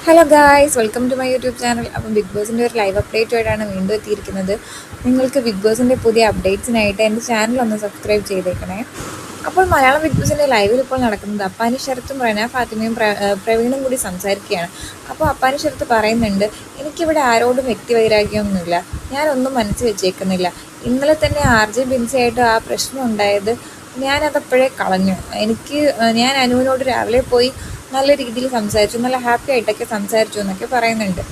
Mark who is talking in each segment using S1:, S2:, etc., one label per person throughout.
S1: Hello guys, welcome to my YouTube channel. അപ്പം big ബോസിൻ്റെ ഒരു ലൈവ് അപ്ഡേറ്റുമായിട്ടാണ് വീണ്ടും എത്തിയിരിക്കുന്നത്. നിങ്ങൾക്ക് ബിഗ് ബോസിൻ്റെ പുതിയ അപ്ഡേറ്റ്സിനായിട്ട് എൻ്റെ ചാനൽ ഒന്ന് സബ്സ്ക്രൈബ് ചെയ്തേക്കണേ. അപ്പോൾ മലയാളം ബിഗ് ബോസിൻ്റെ ലൈവിൽ ഇപ്പോൾ നടക്കുന്നത് അപ്പാനി ശരത്തും റന ഫാത്തിമയും പ്രവീണും കൂടി സംസാരിക്കുകയാണ്. അപ്പോൾ അപ്പാനി ശരത്ത് പറയുന്നുണ്ട്, എനിക്കിവിടെ ആരോടും വ്യക്തിവൈരാഗ്യമൊന്നുമില്ല, ഞാനൊന്നും മനസ്സിൽ വെച്ചേക്കുന്നില്ല. ഇന്നലെ തന്നെ RJ ബിൻസിയായിട്ട് ആ പ്രശ്നം ഉണ്ടായത് ഞാനതപ്പോഴേ കളഞ്ഞു. ഞാൻ അനുവിനോട് രാവിലെ പോയി നല്ല രീതിയിൽ സംസാരിച്ചു, നല്ല ഹാപ്പി ആയിട്ടൊക്കെ സംസാരിച്ചു എന്നൊക്കെ പറയുന്നുണ്ട്.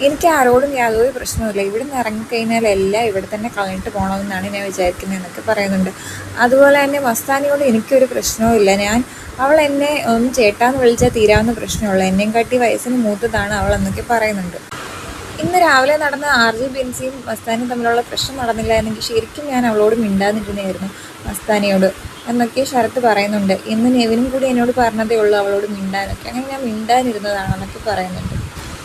S1: എനിക്ക് ആരോടും യാതൊരു പ്രശ്നവുമില്ല, ഇവിടെ നിന്ന് ഇറങ്ങിക്കഴിഞ്ഞാൽ എല്ലാം ഇവിടെ തന്നെ കളഞ്ഞിട്ട് പോകണമെന്നാണ് ഞാൻ വിചാരിക്കുന്നത് എന്നൊക്കെ പറയുന്നുണ്ട്. അതുപോലെ തന്നെ മസ്താനിയോട് എനിക്കൊരു പ്രശ്നവുമില്ല, അവൾ എന്നെ ഒന്ന് ചേട്ടാന്ന് വിളിച്ചാൽ തീരാവുന്ന പ്രശ്നമുള്ളൂ, എന്നെയും കാട്ടി വയസ്സിന് മൂത്തതാണ് അവൾ എന്നൊക്കെ പറയുന്നുണ്ട്. ഇന്ന് രാവിലെ നടന്ന RJ ബിൻസിയും മസ്താനിയും തമ്മിലുള്ള പ്രശ്നം നടന്നില്ല എന്നെങ്കിൽ ശരിക്കും ഞാൻ അവളോട് മിണ്ടാതിരുന്നായിരുന്നു, മസ്താനിയോട് എന്നൊക്കെ ശരത്ത് പറയുന്നുണ്ട്. ഇന്ന് നെവിനും കൂടി എന്നോട് പറഞ്ഞതേ ഉള്ളൂ അവളോട് മിണ്ടാനൊക്കെ, അങ്ങനെ ഞാൻ മിണ്ടാനിരുന്നതാണെന്നൊക്കെ പറയുന്നുണ്ട്.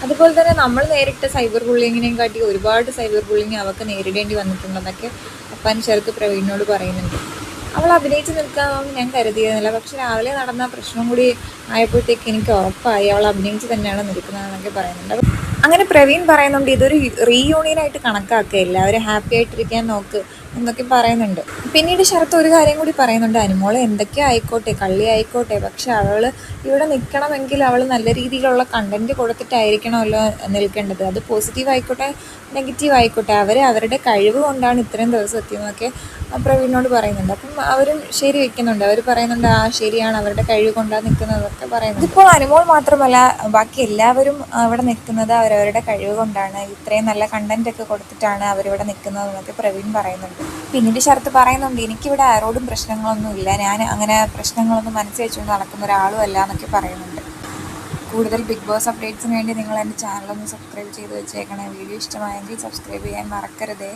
S1: അതുപോലെ തന്നെ നമ്മൾ നേരിട്ട സൈബർ ബുള്ളിങ്ങിനെയും കാട്ടി ഒരുപാട് സൈബർ ബുള്ളിങ് അവൾക്ക് നേരിടേണ്ടി വന്നിട്ടുണ്ടെന്നൊക്കെ അപ്പാൻ ശരത്ത് പ്രവീണിനോട് പറയുന്നുണ്ട്. അവൾ അഭിനയിച്ച് നിൽക്കാമെന്ന് ഞാൻ കരുതിയിരുന്നില്ല, പക്ഷെ രാവിലെ നടന്ന പ്രശ്നം കൂടി ആയപ്പോഴത്തേക്ക് എനിക്ക് ഉറപ്പായി അവൾ അഭിനയിച്ച് തന്നെയാണ് നിൽക്കുന്നതെന്നൊക്കെ പറയുന്നുണ്ട്. അങ്ങനെ പ്രവീൺ പറയുന്നുണ്ട്, ഇതൊരു റീയൂണിയനായിട്ട് കണക്കാക്കുക, എല്ലാവരും ഹാപ്പി ആയിട്ടിരിക്കാൻ നോക്ക് എന്നൊക്കെ പറയുന്നുണ്ട്. പിന്നീട് ശരത്ത് ഒരു കാര്യം കൂടി പറയുന്നുണ്ട്, അനുമോളെ എന്തൊക്കെ ആയിക്കോട്ടെ, കള്ളി ആയിക്കോട്ടെ, പക്ഷെ അവൾ ഇവിടെ നിൽക്കണമെങ്കിൽ അവൾ നല്ല രീതിയിലുള്ള കണ്ടൻറ്റ് കൊടുത്തിട്ടായിരിക്കണമല്ലോ നിൽക്കേണ്ടത്. അത് പോസിറ്റീവ് ആയിക്കോട്ടെ നെഗറ്റീവ് ആയിക്കോട്ടെ, അവരുടെ കഴിവ് കൊണ്ടാണ് ഇത്രയും ദിവസം എത്തിയതെന്നൊക്കെ പ്രവീണിനോട് പറയുന്നുണ്ട്. അപ്പം അവരും ശരി വെക്കുന്നുണ്ട്, അവർ പറയുന്നുണ്ട് ആ ശരിയാണ്, അവരുടെ കഴിവ് കൊണ്ടാണ് നിൽക്കുന്നതൊക്കെ പറയുന്നത്. ഇപ്പോൾ അനുമോൾ മാത്രമല്ല, ബാക്കി എല്ലാവരും അവിടെ നിൽക്കുന്നത് അവരവരുടെ കഴിവ് കൊണ്ടാണ്, ഇത്രയും നല്ല കണ്ടൻറ്റൊക്കെ കൊടുത്തിട്ടാണ് അവരിവിടെ നിൽക്കുന്നതെന്നൊക്കെ പ്രവീൺ പറയുന്നുണ്ട്. പിന്നീട് ശരത്ത് പറയുന്നുണ്ട്, എനിക്കിവിടെ ആരോടും പ്രശ്നങ്ങളൊന്നുമില്ല, ഞാൻ അങ്ങനെ പ്രശ്നങ്ങളൊന്നും മനസ്സിൽ വെച്ചുകൊണ്ട് നടക്കുന്ന ഒരാളും അല്ല എന്നൊക്കെ പറയുന്നുണ്ട്. കൂടുതൽ ബിഗ് ബോസ് അപ്ഡേറ്റ്സിന് വേണ്ടി നിങ്ങൾ എൻ്റെ ചാനലൊന്ന് സബ്സ്ക്രൈബ് ചെയ്ത് വെച്ചേക്കണേ. വീഡിയോ ഇഷ്ടമായെങ്കിൽ സബ്സ്ക്രൈബ് ചെയ്യാൻ മറക്കരുതേ.